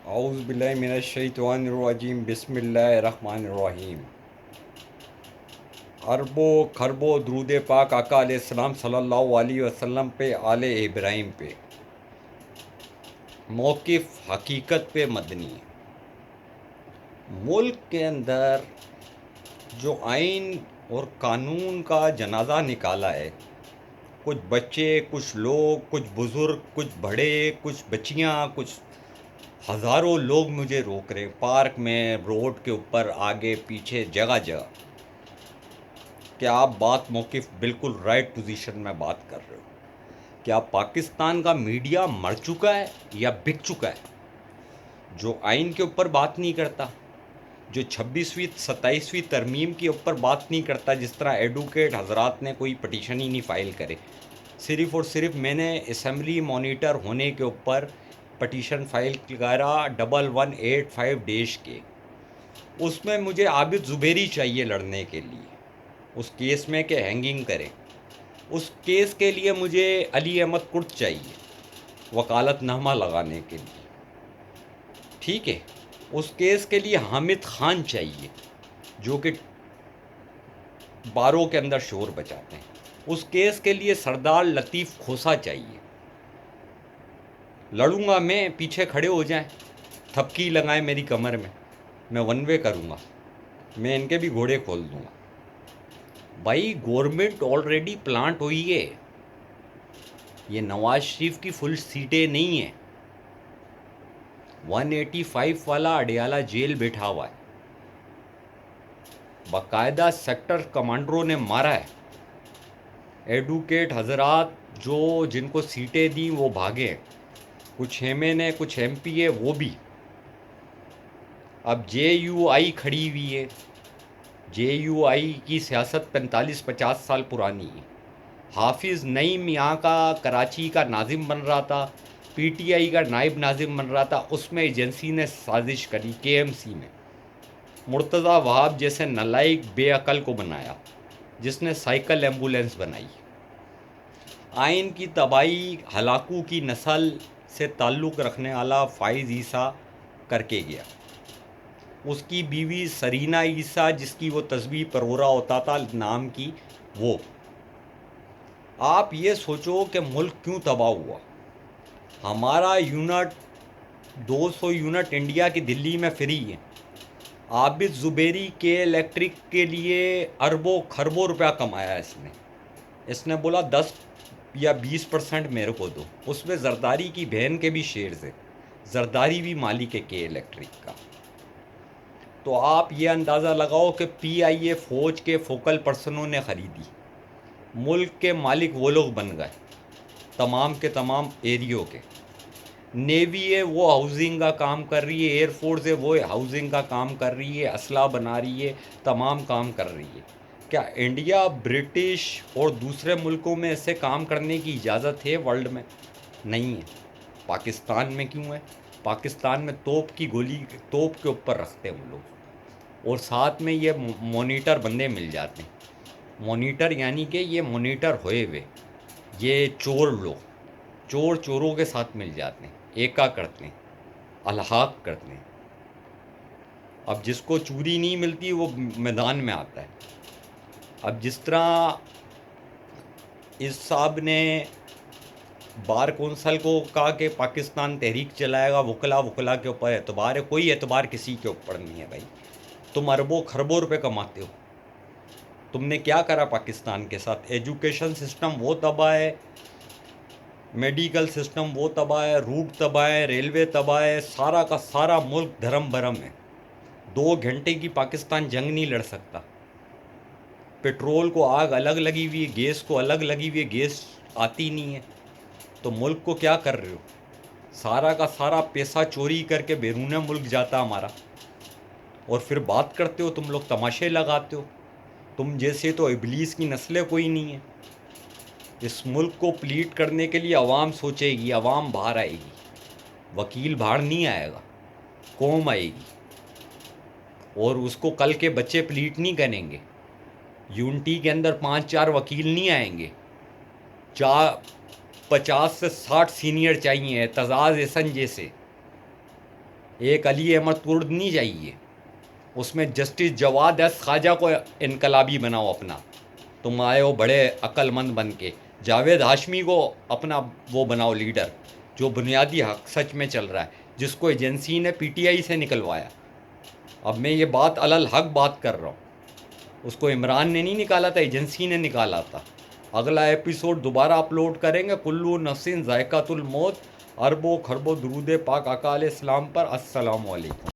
اعوذ باللہ من الشیطان الرجیم بسم اللہ الرحمن الرحیم. اربوں خربوں درود پاک آقا علیہ السلام صلی اللہ علیہ وسلم پہ، آل ابراہیم پہ. موقف حقیقت پہ مبنی ہے. ملک کے اندر جو آئین اور قانون کا جنازہ نکالا ہے، کچھ بچے، کچھ لوگ، کچھ بزرگ، کچھ بڑے، کچھ بچیاں، کچھ ہزاروں لوگ مجھے روک رہے، پارک میں، روڈ کے اوپر، آگے پیچھے، جگہ جگہ، کہ آپ موقف بالکل رائٹ پوزیشن میں بات کر رہے ہو. کیا پاکستان کا میڈیا مر چکا ہے یا بک چکا ہے؟ جو آئین کے اوپر بات نہیں کرتا، جو 26ویں 27ویں ترمیم کے اوپر بات نہیں کرتا، جس طرح ایڈوکیٹ حضرات نے کوئی پٹیشن ہی نہیں فائل کرے. صرف اور صرف میں نے اسمبلی مانیٹر ہونے کے اوپر پٹیشن فائل کرا 1185 ڈیش کے. اس میں مجھے عابد زبیری چاہیے لڑنے کے لیے اس کیس میں کہ ہینگنگ کرے. اس کیس کے لیے مجھے علی احمد کرد چاہیے وکالت نامہ لگانے کے لیے. ٹھیک ہے. اس کیس کے لیے حامد خان چاہیے جو کہ باروں کے اندر شور بچاتے ہیں. اس کیس کے لیے سردار لطیف کھوسا چاہیے. لڑوں گا میں، پیچھے کھڑے ہو جائیں، تھپکی لگائیں میری کمر میں ون وے کروں گا، میں ان کے بھی گھوڑے کھول دوں گا. بھائی گورنمنٹ آلریڈی پلانٹ ہوئی ہے. یہ نواز شریف کی فل سیٹیں نہیں ہیں. 185 والا اڈیالہ جیل بیٹھا ہوا ہے. باقاعدہ سیکٹر کمانڈروں نے مارا ہے. ایڈوکیٹ حضرات جو جن کو سیٹیں دیں وہ بھاگے ہیں. کچھ ایم این اے، کچھ ایم پی اے، وہ بھی. اب جے یو آئی کھڑی ہوئی ہے. جے یو آئی کی سیاست 45-50 سال پرانی ہے. حافظ نعیم یہاں کا کراچی کا ناظم بن رہا تھا، پی ٹی آئی کا نائب ناظم بن رہا تھا. اس میں ایجنسی نے سازش کری، کے ایم سی میں مرتضیٰ وہاب جیسے نالائق بے عقل کو بنایا جس نے سائیکل ایمبولینس بنائی. آئین کی تباہی ہلاکو کی نسل سے تعلق رکھنے والا فائز عیسیٰ کر کے گیا. اس کی بیوی سرینا عیسیٰ جس کی وہ تسبیح پرورا ہوتا تھا نام کی، وہ. آپ یہ سوچو کہ ملک کیوں تباہ ہوا. ہمارا یونٹ 200 یونٹ انڈیا کی دلی میں فری ہے. عابد زبیری کے الیکٹرک کے لیے اربوں خربوں روپیہ کمایا اس نے بولا 10 یا 20% میرے کو دو. اس میں زرداری کی بہن کے بھی شیئرز ہیں. زرداری بھی مالک ہے کے الیکٹرک کا. تو آپ یہ اندازہ لگاؤ کہ پی آئی اے فوج کے فوکل پرسنوں نے خریدی. ملک کے مالک وہ لوگ بن گئے تمام کے تمام ایریوں کے. نیوی ہے وہ ہاؤزنگ کا کام کر رہی ہے، ایئر فورس ہے وہ ہاؤزنگ کا کام کر رہی ہے، اسلحہ بنا رہی ہے، تمام کام کر رہی ہے. کیا انڈیا، برٹش اور دوسرے ملکوں میں ایسے کام کرنے کی اجازت ہے ورلڈ میں؟ نہیں ہے. پاکستان میں کیوں ہے؟ پاکستان میں توپ کی گولی توپ کے اوپر رکھتے ہیں وہ لوگ، اور ساتھ میں یہ مانیٹر بندے مل جاتے ہیں. مانیٹر یعنی کہ یہ مانیٹر ہوئے ہوئے یہ چور لوگ چوروں کے ساتھ مل جاتے ہیں، ایکا کرتے ہیں، الحاق کرتے ہیں. اب جس کو چوری نہیں ملتی وہ میدان میں آتا ہے. اب جس طرح اس صاحب نے بار کونسل کو کہا کہ پاکستان تحریک چلائے گا، وکلا کے اوپر اعتبار ہے. کوئی اعتبار کسی کے اوپر نہیں ہے بھائی. تم اربوں خربوں روپے کماتے ہو. تم نے کیا کرا پاکستان کے ساتھ؟ ایجوکیشن سسٹم وہ تباہ ہے، میڈیکل سسٹم وہ تباہ ہے، روٹ تباہ ہے، ریلوے تباہ ہے، سارا کا سارا ملک دھرم بھرم ہے. 2 گھنٹے کی پاکستان جنگ نہیں لڑ سکتا. پیٹرول کو آگ الگ لگی ہوئی ہے، گیس کو الگ لگی ہوئی ہے، گیس آتی نہیں ہے. تو ملک کو کیا کر رہے ہو؟ سارا کا سارا پیسہ چوری کر کے بیرون ملک جاتا ہمارا، اور پھر بات کرتے ہو، تم لوگ تماشے لگاتے ہو. تم جیسے تو ابلیس کی نسلیں کوئی نہیں ہے. اس ملک کو پلیٹ کرنے کے لیے عوام سوچے گی، عوام باہر آئے گی. وکیل باہر نہیں آئے گا، قوم آئے گی، اور اس کو کل کے بچے پلیٹ نہیں کریں گے. یونٹی کے اندر 5-4 وکیل نہیں آئیں گے. 50 سے 60 سینئر چاہیے، اعتزاز احسن جیسے. ایک علی احمد کرد نہیں چاہیے، اس میں جسٹس جواد ایس خواجہ کو انقلابی بناؤ اپنا، تم آئے ہو بڑے عقل مند بن کے، جاوید ہاشمی کو اپنا وہ بناؤ لیڈر، جو بنیادی حق سچ میں چل رہا ہے، جس کو ایجنسی نے پی ٹی آئی سے نکلوایا۔ اب میں یہ بات الحق بات کر رہا ہوں، اس کو عمران نے نہیں نکالا تھا، ایجنسی نے نکالا تھا۔ اگلا ایپیسوڈ دوبارہ اپلوڈ کریں گے، کلو نفس ذائقۃ الموت، اربوں خربوں درود پاک آقا علیہ السلام پر۔ السلام علیکم۔